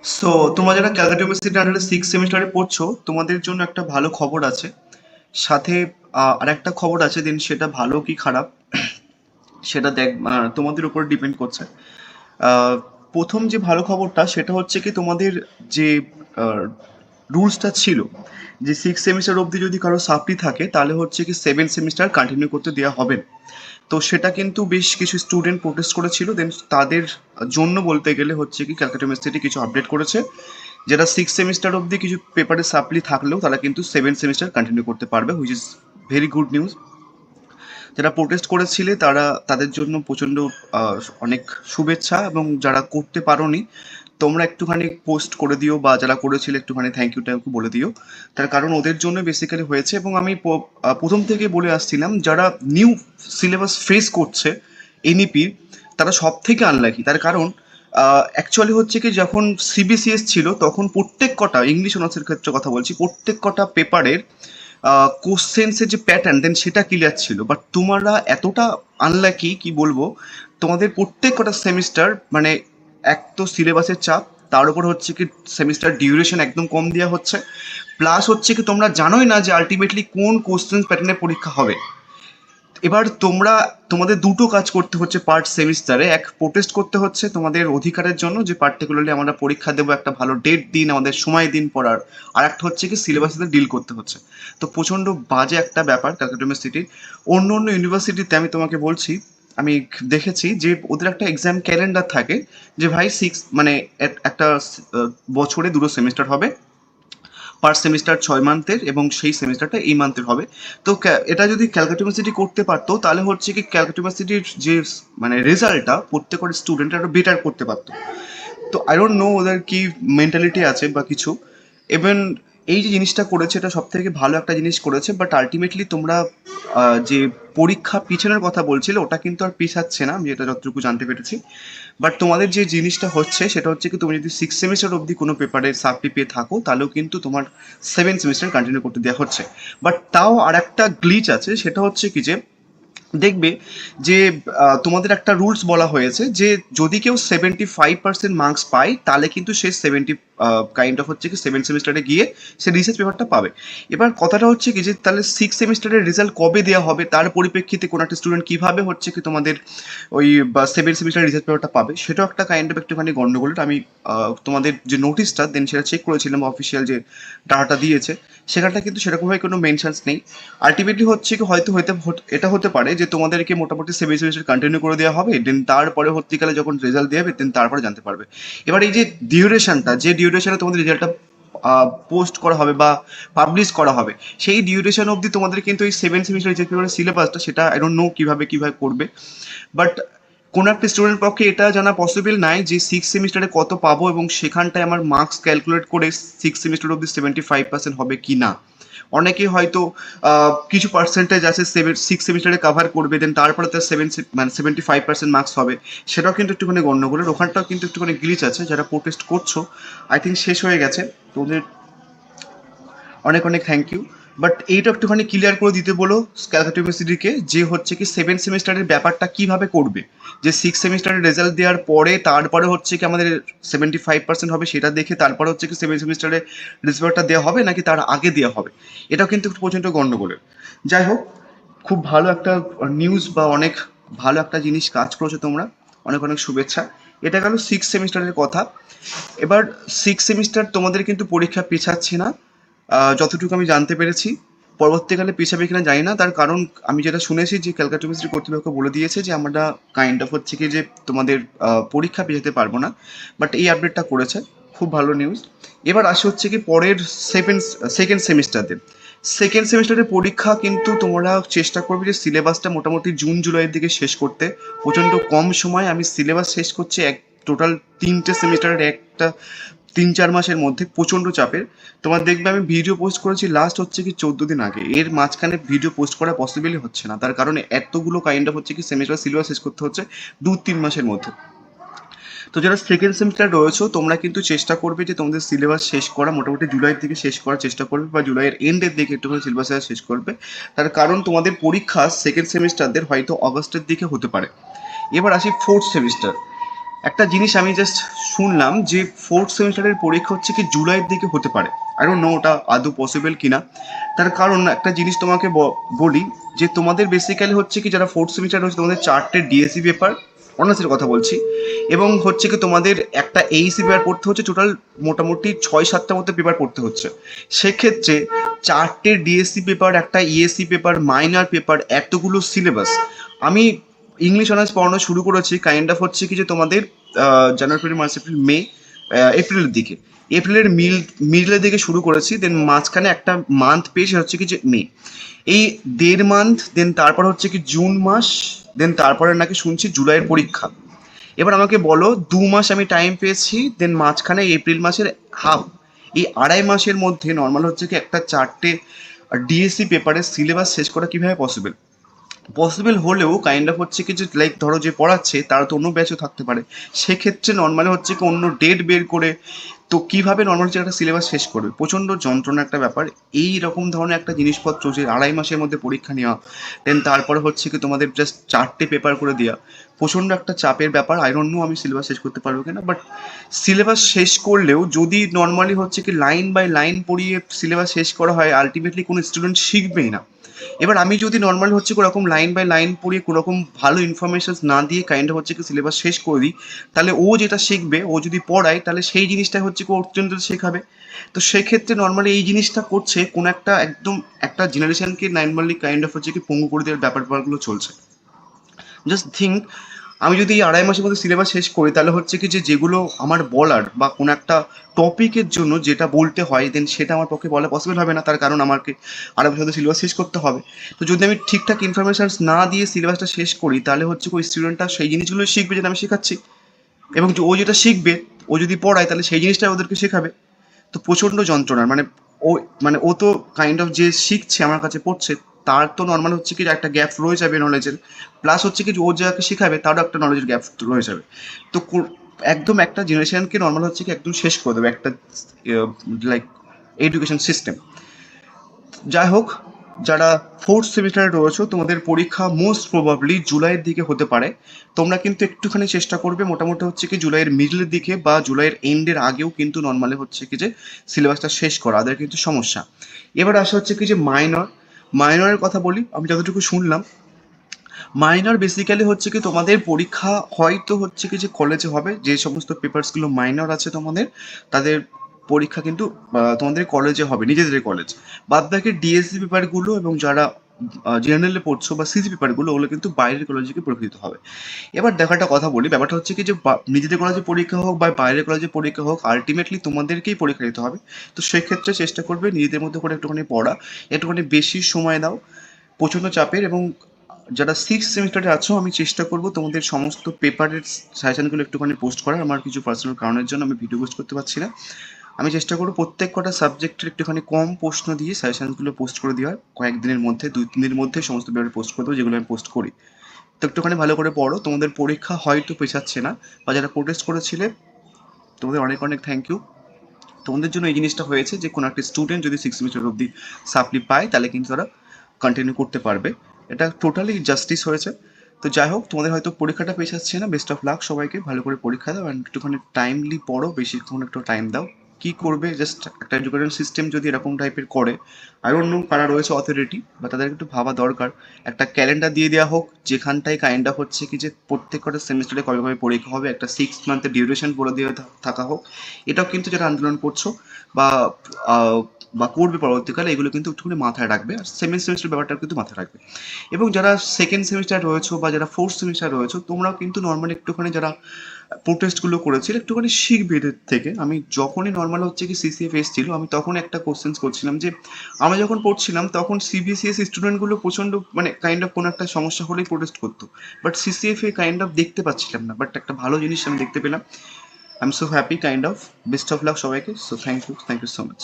So তোমরা যারা Calcutta university আন্ডারে সিক্স সেমিস্টারে পড়ছো, তোমাদের জন্য একটা ভালো খবর আছে। সাথে আরেকটা খবর আছে, দেন সেটা ভালো কি খারাপ সেটা তোমাদের উপর ডিপেন্ড করছে। আহ, প্রথম যে ভালো খবরটা সেটা হচ্ছে কি, তোমাদের যে রুলসটা ছিল যে সিক্স সেমিস্টার অবধি যদি কারো সাপ্লি থাকে তাহলে হচ্ছে কি সেভেন সেমিস্টার কন্টিনিউ করতে দেওয়া হবে না। তো সেটা কিন্তু বেশ কিছু স্টুডেন্ট প্রোটেস্ট করেছিল, দেন তাদের জন্য বলতে গেলে হচ্ছে কি ক্যালকাটা ইউনিভার্সিটি কিছু আপডেট করেছে। যারা সিক্স সেমিস্টার অবধি কিছু পেপারে সাপ্লি থাকলেও তারা কিন্তু সেভেন সেমিস্টার কন্টিনিউ করতে পারবে, which is very good news. যারা প্রোটেস্ট করেছিলে তারা, তাদের জন্য প্রচণ্ড অনেক শুভেচ্ছা, এবং যারা করতে পারোনি তোমরা একটুখানি পোস্ট করে দিও, বা যারা করেছিলে একটুখানি থ্যাংক ইউ ট্যাংক ইউ বলে দিও। তার কারণ ওদের জন্য বেসিক্যালি হয়েছে। এবং আমি প্রথম থেকে বলে আসছিলাম, যারা নিউ সিলেবাস ফেস করছে এনইপির, তারা সব থেকে আনলাকি। তার কারণ অ্যাকচুয়ালি হচ্ছে কি, যখন সিবিসিএস ছিল তখন প্রত্যেক কটা ইংলিশ অনার্সের ক্ষেত্রে কথা বলছি, প্রত্যেক কটা পেপারের কোশ্চেন্সের যে প্যাটার্ন দেন সেটা ক্লিয়ার ছিল। বাট তোমরা এতটা আনলাকি, কি বলবো, তোমাদের প্রত্যেক কটা সেমিস্টার মানে এক তো সিলেবাসের চাপ, তার উপর হচ্ছে কি সেমিস্টার ডিউরেশন একদম কম দেওয়া হচ্ছে, প্লাস হচ্ছে কি তোমরা জানোই না যে আলটিমেটলি কোন কোশ্চেন প্যাটার্নের পরীক্ষা হবে। এবার তোমরা, তোমাদের দুটো কাজ করতে হচ্ছে পার্ট সেমিস্টারে। এক, প্রোটেস্ট করতে হচ্ছে তোমাদের অধিকারের জন্য যে পার্টিকুলারলি আমরা পরীক্ষা দেবো, একটা ভালো ডেট দিন, আমাদের সময় দিন পড়ার। আর একটা হচ্ছে কি সিলেবাসের সাথে ডিল করতে হচ্ছে। তো প্রচণ্ড বাজে একটা ব্যাপার ক্যালকাটা ইউনিভার্সিটির। অন্য অন্য ইউনিভার্সিটিতে আমি তোমাকে বলছি, আমি দেখেছি যে ওদের একটা এক্সাম ক্যালেন্ডার থাকে, যে ভাই সিক্স মানে একটা বছরে দুটো সেমিস্টার হবে, পার সেমিস্টার 6 মান্থের, এবং সেই সেমিস্টারটা এই মান্থের হবে। তো এটা যদি ক্যালকাটা ইউনিভার্সিটি করতে পারতো তাহলে হচ্ছে কি ক্যালকাটা ইউনিভার্সিটির যে মানে রেজাল্টটা প্রত্যেকটা স্টুডেন্ট আরো বেটার করতে পারতো। তো আই ডোন্ট নো ওদের কি মেন্টালিটি আছে বা কিছু। ইভেন এই যে জিনিসটা করেছে এটা সব থেকে ভালো একটা জিনিস করেছে, বাট আলটিমেটলি তোমরা যে পরীক্ষা পিছনের কথা বলছিলে ওটা কিন্তু আর পিছাচ্ছে না, আমি এটা যতটুকু জানতে পেরেছি। বাট তোমাদের যে জিনিসটা হচ্ছে সেটা হচ্ছে কি, তুমি যদি সিক্স সেমিস্টার অবধি কোনো পেপারে সাপ্লি পেয়ে থাকো তাহলেও কিন্তু তোমার সেভেন সেমিস্টার কন্টিনিউ করতে দেওয়া হচ্ছে। বাট তাও আর একটা গ্লিচ আছে, সেটা হচ্ছে কি যে দেখবে যে তোমাদের একটা রুলস বলা হয়েছে যে যদি কেউ 75% মার্কস পায় তাহলে কিন্তু সে 70 কাইন্ড অফ হচ্ছে কি সেভেন সেমিস্টারে গিয়ে সে রিসার্চ পেপারটা পাবে। এবার কথাটা হচ্ছে কি যে তাহলে সিক্স সেমিস্টারের রেজাল্ট কবে দেওয়া হবে, তার পরিপ্রেক্ষিতে কোনো একটা স্টুডেন্ট কীভাবে হচ্ছে কি তোমাদের ওই সেভেন সেমিস্টার রিসার্চ পেপারটা পাবে, সেটাও একটা কাইন্ড অফ একটুখানি গন্ডগোল। আমি তোমাদের যে নোটিশটা দেন সেটা চেক করেছিলাম, অফিসিয়াল যে ডাটাটা দিয়েছে সেখানটা কিন্তু সেরকমভাবে কোনো মেনশনস নেই। আলটিমেটলি হচ্ছে কি, হয়তো এটা হতে পারে যে তোমাদেরকে মোটামুটি সেভেন সেমিস্টার কন্টিনিউ করে দেওয়া হবে, দেন তারপরে হত্তিকালে যখন রেজাল্ট দেওয়া হবে দেন তারপরে জানতে পারবে। এবার এই যে ডিউরেশনটা, যে ডিউরেশনে তোমাদের রেজাল্টটা পোস্ট করা হবে বা পাবলিশ করা হবে, সেই ডিউরেশন অবধি তোমাদের কিন্তু এই সেভেন সেমিস্টার যে সিলেবাসটা সেটা আই ডোন্ট নো কীভাবে কীভাবে করবে। বাট কোনো একটা স্টুডেন্টের পক্ষে এটা জানা পসিবল নাই যে সিক্স সেমিস্টারে কত পাবো, এবং সেখানটায় আমার মার্কস ক্যালকুলেট করে সিক্স সেমিস্টার অবধি 75% হবে কি না। অনেকে হয়তো কিছু পার্সেন্টেজ আছে সেভেন সিক্স সেমিস্টারে কাভার করবে, দেন তারপরে তার মানে 75% মার্কস হবে। সেটাও কিন্তু একটুখানি গণ্ডগোলের, ওখানটাও কিন্তু একটুখানি গ্লিচ আছে। যারা প্রোটেস্ট করছো আই থিঙ্ক শেষ হয়ে গেছে তোদের, অনেক অনেক থ্যাংক ইউ। বাট এইটা একটুখানি ক্লিয়ার করে দিতে বলো ক্যালকাটা ইউনিভার্সিটিকে, যে হচ্ছে কি সেভেন সেমিস্টারের ব্যাপারটা কিভাবে করবে। যে সিক্স সেমিস্টারের রেজাল্ট দেওয়ার পরে তারপরে হচ্ছে কি আমাদের 75% হবে সেটা দেখে তারপরে হচ্ছে কি সেভেন সেমিস্টারে রেজাল্টটা দেওয়া হবে, নাকি তার আগে দেওয়া হবে। এটাও কিন্তু একটু প্রচণ্ড গণ্ডগোলের। যাই হোক, খুব ভালো একটা নিউজ বা অনেক ভালো একটা জিনিস কাজ করেছো তোমরা, অনেক অনেক শুভেচ্ছা। এটা গেল সিক্স সেমিস্টারের কথা। এবার সিক্স সেমিস্টার তোমাদের কিন্তু পরীক্ষা পেছাচ্ছে না, যতটুকু আমি জানতে পেরেছি। পরবর্তীকালে পেছাবে কিনা জানি না, তার কারণ আমি যেটা শুনেছি যে ক্যালকাটা ইউনিভার্সিটি কর্তৃপক্ষ বলে দিয়েছে যে আমরা কাইন্ড অফ হচ্ছে কি যে তোমাদের পরীক্ষা পেছাতে পারবো না। বাট এই আপডেটটা করেছে, খুব ভালো নিউজ। এবার আসে হচ্ছে কি পরের সেকেন্ড সেমিস্টারে। সেকেন্ড সেমিস্টারের পরীক্ষা কিন্তু তোমরা চেষ্টা করবে যে সিলেবাসটা মোটামুটি জুন জুলাইয়ের দিকে শেষ করতে। প্রচণ্ড কম সময় আমি সিলেবাস শেষ করছি, এক টোটাল তিনটে সেমিস্টারের একটা 3-4 মাসের মধ্যে, প্রচণ্ড চাপের। তোমার দেখবে আমি ভিডিও পোস্ট করেছি লাস্ট হচ্ছে কি 14 দিন আগে, এর মাঝখানে ভিডিও পোস্ট করা পসিবলই হচ্ছে না, তার কারণে এতগুলো কাইন্ড অফ হচ্ছে কি সেমিস্টার সিলেবাস শেষ করতে হচ্ছে 2-3 মাসের মধ্যে। তো যারা সেকেন্ড সেমিস্টার রয়েছো তোমরা কিন্তু চেষ্টা করবে যে তোমাদের সিলেবাস শেষ করা, মোটামুটি জুলাইয়ের দিকে শেষ করার চেষ্টা করবে, বা জুলাইয়ের এন্ডের দিকে একটু করে সিলেবাস শেষ করবে। তার কারণ তোমাদের পরীক্ষা সেকেন্ড সেমিস্টারদের হয়তো অগস্টের দিকে হতে পারে। এবার আসি ফোর্থ সেমিস্টার। একটা জিনিস আমি জাস্ট শুনলাম যে ফোর্থ সেমিস্টারের পরীক্ষা হচ্ছে কি জুলাইয়ের দিকে হতে পারে। আই ডোন্ট নো ওটা আদৌ পসিবল কিনা। তার কারণ একটা জিনিস তোমাকে বলি, যে তোমাদের বেসিক্যালি হচ্ছে কি যারা ফোর্থ সেমিস্টার রয়েছে তোমাদের 4টে ডিএসসি পেপার, অনার্সের কথা বলছি, এবং হচ্ছে কি তোমাদের একটা এইসি পেপার পড়তে হচ্ছে, টোটাল মোটামুটি 6-7টার মধ্যে পেপার পড়তে হচ্ছে। সেক্ষেত্রে 4টে ডিএসসি পেপার, একটা ইএসসি পেপার, মাইনর পেপার, এতগুলো সিলেবাস। আমি ইংলিশ অনার্স পড়ানো শুরু করেছি কাইন্ড অফ হচ্ছে কি যে তোমাদের জানুয়ারি, ফেব্রুয়ারি, মার্চ, এপ্রিল, মে, এপ্রিলের দিকে, এপ্রিলের মিডলের দিকে শুরু করেছি। দেন মাঝখানে একটা মান্থ পেয়েছে হচ্ছে কি যে মে, এই 1.5 মান্থ, দেন তারপর হচ্ছে কি জুন মাস, দেন তারপরে নাকি শুনছি জুলাইয়ের পরীক্ষা। এবার আমাকে বলো 2 মাস আমি টাইম পেয়েছি, দেন মাঝখানে এপ্রিল মাসের হাফ, এই 2.5 মাসের মধ্যে নর্মাল হচ্ছে কি একটা 4টে ডিএসসি পেপারের সিলেবাস শেষ করা কিভাবে পসিবল? পসিবল হলেও কাইন্ড অফ হচ্ছে কি যে লাইক ধরো যে পড়াচ্ছে তার তো অন্য ব্যাচও থাকতে পারে, সেক্ষেত্রে নর্মালি হচ্ছে কি অন্য ডেট বের করে তো কিভাবে নর্মাল হচ্ছে একটা সিলেবাস শেষ করবে, প্রচণ্ড যন্ত্রণা একটা ব্যাপার। এই রকম ধরনের একটা জিনিসপত্র যে 2.5 মাসের মধ্যে পরীক্ষা নেওয়া, দেন তারপরে হচ্ছে কি তোমাদের জাস্ট 4টে পেপার করে দেওয়া, প্রচণ্ড একটা চাপের ব্যাপার। আই ডোন্ট নো আমি সিলেবাস শেষ করতে পারবো কিনা, বাট সিলেবাস শেষ করলেও যদি নর্মালি হচ্ছে কি লাইন বাই লাইন পড়িয়ে সিলেবাস শেষ করা হয়, আলটিমেটলি কোনো স্টুডেন্ট শিখবেই না। এবার আমি যদি নর্মাল হচ্ছে কোরকম লাইন বাই লাইন পড়িয়ে কোরকম ভালো ইনফরমেশন না দিয়ে কাইন্ড হচ্ছে কি সিলেবাস শেষ করে দিই, তাহলে ও যেটা শিখবে, ও যদি পড়ায় তাহলে সেই জিনিসটাই হচ্ছে কি ওর জন্য শেখাবে। তো সেক্ষেত্রে নর্মালি এই জিনিসটা করছে কোনো একটা একদম একটা জেনারেশনকে নর্মালি কাইন্ড অফ হচ্ছে কি পঙ্গু করে দেওয়ার ব্যাপারগুলো চলছে। জাস্ট থিঙ্ক, আমি যদি এই 2.5 মাসের মধ্যে সিলেবাস শেষ করি তাহলে হচ্ছে কি যে যেগুলো আমার বলার বা কোনো একটা টপিকের জন্য যেটা বলতে হয় দেন সেটা আমার পক্ষে বলা পসিবল হবে না, তার কারণ আমাকে 2.5 মাসের মধ্যে সিলেবাস শেষ করতে হবে। তো যদি আমি ঠিকঠাক ইনফরমেশন না দিয়ে সিলেবাসটা শেষ করি তাহলে হচ্ছে ওই স্টুডেন্টটা সেই জিনিসগুলো শিখবে যেটা আমি শেখাচ্ছি, এবং ও যেটা শিখবে, ও যদি পড়ায় তাহলে সেই জিনিসটাই ওদেরকে শেখাবে। তো প্রচণ্ড যন্ত্রণার মানে ও, মানে ও তো কাইন্ড অফ যে শিখছে আমার কাছে পড়ছে, তার তো নর্মাল হচ্ছে কি যে একটা গ্যাপ রয়ে যাবে নলেজের, প্লাস হচ্ছে কি যে ও যাকে শেখাবে তারও একটা নলেজের গ্যাপ রয়ে যাবে। তো একদম একটা জেনারেশনকে নর্মাল হচ্ছে কি একদম শেষ করে দেবে একটা লাইক এডুকেশন সিস্টেম। যাই হোক, যারা ফোর্থ সেমিস্টারে রয়েছো তোমাদের পরীক্ষা মোস্ট প্রবাবলি জুলাইয়ের দিকে হতে পারে। তোমরা কিন্তু একটুখানি চেষ্টা করবে মোটামুটি হচ্ছে কি জুলাইয়ের মিডলের দিকে বা জুলাইয়ের এন্ডের আগেও কিন্তু নর্মালি হচ্ছে কি যে সিলেবাসটা শেষ করা, আদের কিন্তু সমস্যা। এবার আসা হচ্ছে কি যে মাইনরের কথা বলি। আমি যতটুকু শুনলাম, মাইনর বেসিক্যালি হচ্ছে কি তোমাদের পরীক্ষা হয়তো হচ্ছে কি যে কলেজে হবে, যে সমস্ত পেপারসগুলো মাইনর আছে তোমাদের, তাদের পরীক্ষা কিন্তু তোমাদের কলেজে হবে, নিজেদের কলেজ। বাদ বাকি ডিএসসি পেপারগুলো এবং যারা জেনারেলে পড়ছো বা সিজি পেপারগুলো, ওগুলো কিন্তু বাইরের কলেজে গিয়ে পরীক্ষা দিতে হবে। এবার দেখো একটা কথা বলি, ব্যাপারটা হচ্ছে কি যে নিজেদের কলেজে পরীক্ষা হোক বা বাইরের কলেজে পরীক্ষা হোক, আলটিমেটলি তোমাদেরকেই পরীক্ষা দিতে হবে। তো সেক্ষেত্রে চেষ্টা করবে নিজেদের মধ্যে করে একটুখানি পড়া, একটুখানি বেশি সময় দাও। প্রচণ্ড চাপের, এবং যারা সিক্স সেমিস্টারে আছো আমি চেষ্টা করবো তোমাদের সমস্ত পেপারের সাজেশনগুলো একটুখানি পোস্ট করার। আমার কিছু পার্সোনাল কারণের জন্য আমি ভিডিও পোস্ট করতে পারছি না। আমি চেষ্টা করবো প্রত্যেক কটা সাবজেক্টের একটুখানি কম প্রশ্ন দিয়ে সাজেশনগুলো পোস্ট করে দেওয়ার, কয়েকদিনের মধ্যে 2-3 দিনের মধ্যে সমস্ত পেপারে পোস্ট করে দেবো যেগুলো আমি পোস্ট করি। তো একটুখানি ভালো করে পড়ো, তোমাদের পরীক্ষা হয়তো পেছাচ্ছে না। বা যারা প্রোটেস্ট করেছিলে তোমাদের অনেক অনেক থ্যাংক ইউ। তোমাদের জন্য এই জিনিসটা হয়েছে যে কোনো একটা স্টুডেন্ট যদি সিক্স সেমিস্টার অবধি সাপ্লি পায় তাহলে কিন্তু তারা কন্টিনিউ করতে পারবে, এটা টোটালি জাস্টিস হয়েছে। তো যাই হোক, তোমাদের হয়তো পরীক্ষাটা পেছাচ্ছে না, বেস্ট অফ লাক সবাইকে, ভালো করে পরীক্ষা দাও অ্যান্ড একটুখানি টাইমলি পড়ো, বেশিক্ষণ একটু টাইম দাও। কী করবে, জাস্ট একটা এডুকেশন সিস্টেম যদি এরকম টাইপের করে, আই ডোন্ট নো কারা রয়েছে অথরিটি, বা তাদেরকে একটু ভাবা দরকার। একটা ক্যালেন্ডার দিয়ে দেওয়া হোক যেখানটায় কাইন্ড অফ হচ্ছে কি যে প্রত্যেক কটা সেমিস্টারে কবে কবে পরীক্ষা হবে, একটা 6 মান্থের ডিউরেশন বলে দিয়ে থাকা হোক। এটাও কিন্তু যারা আন্দোলন করছো বা বা করবে পরবর্তীকালে, এগুলো কিন্তু একটুখানি মাথায় রাখবে, আর সেকেন্ড সেমিস্টার ব্যাপারটা কিন্তু মাথায় রাখবে। এবং যারা সেকেন্ড সেমিস্টার রয়েছো বা যারা ফোর্থ সেমিস্টার রয়েছো, তোমরাও কিন্তু নর্মালি একটুখানি যারা প্রোটেস্টগুলো করেছিল একটুখানি শিখবে এদের থেকে। আমি যখনই নর্মাল হচ্ছে কি সিসিএফ এসেছিল, আমি তখন একটা কোশ্চেন্স করছিলাম যে আমরা যখন পড়ছিলাম তখন সিবিসিএস স্টুডেন্টগুলো প্রচণ্ড মানে কাইন্ড অফ কোনো একটা সমস্যা হলেই প্রোটেস্ট করতো, but CCF a kind of দেখতে পাচ্ছিলাম না, বাট একটা ভালো জিনিস আমি দেখতে পেলাম। I am so happy kind of. Best of luck সবাইকে। So thank you so much.